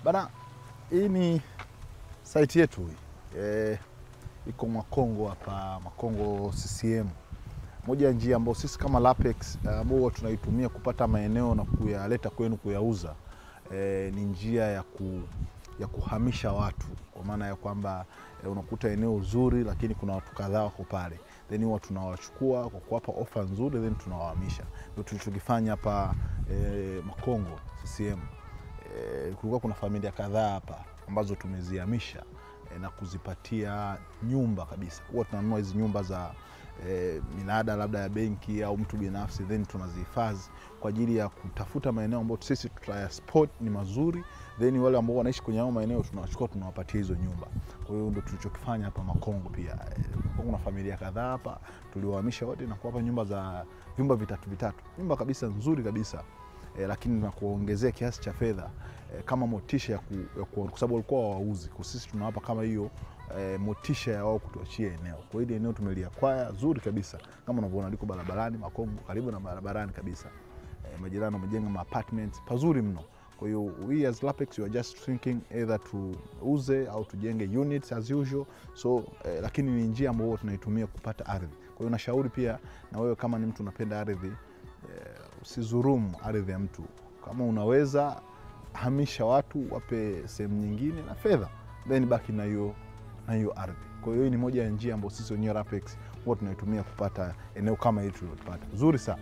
Bana, hii ni site yetu hii. Iko Makongo hapa, Makongo CCM. Moja ya njia ambayo sisi kama Lapex ambao tunaitumia kupata maeneo na kuyaleta kwenu kuyauza ni njia ya kuhamisha watu, kwa maana ya kwamba unakuta eneo zuri lakini kuna watu kadhaa wako pale, then huwa tunawachukua kwa kuwapa offer nzuri then tunawahamisha. Ndio tulichokifanya hapa Makongo CCM. Kulikuwa kuna familia kadhaa hapa ambazo tumezihamisha na kuzipatia nyumba kabisa. Huwa tunanunua hizi nyumba za minada labda ya benki au mtu binafsi, then tunazihifadhi kwa ajili ya kutafuta maeneo ambayo sisi tutaya spot ni mazuri, then wale ambao wanaishi kwenye hao maeneo tunawachukua tunawapatia hizo nyumba. Kwa hiyo ndio tulichokifanya hapa Makongo. Pia kuna familia kadhaa hapa tuliwahamisha wote na kuwapa nyumba za vyumba vitatu, nyumba kabisa nzuri kabisa, lakini na kuongezea kiasi cha fedha kama motisha kwa sababu walikuwa wauzi. Kwa sisi tunawapa kama hiyo motisha ya wao kutuachia eneo. Kwa hiyo eneo tumeliakwaya zuri kabisa, kama unavyoona liko barabarani Makongo, karibu na barabarani kabisa. Majirani wamejenga ma apartments pazuri mno. Kwa hiyo we as Lapex we are just thinking either tuuze au tujenge units as usual. So lakini ni njia ambayo tunaitumia kupata ardhi. Kwa hiyo nashauri pia na wewe kama ni mtu unapenda ardhi, usizurumu ardhi ya mtu. Kama unaweza hamisha watu, wape sehemu nyingine na fedha, then baki na hiyo ardhi. Kwa hiyo hii ni moja ya njia ambayo sisi wenyewe Lapex huwa tunaitumia kupata eneo kama hili tulilopata. Nzuri sana.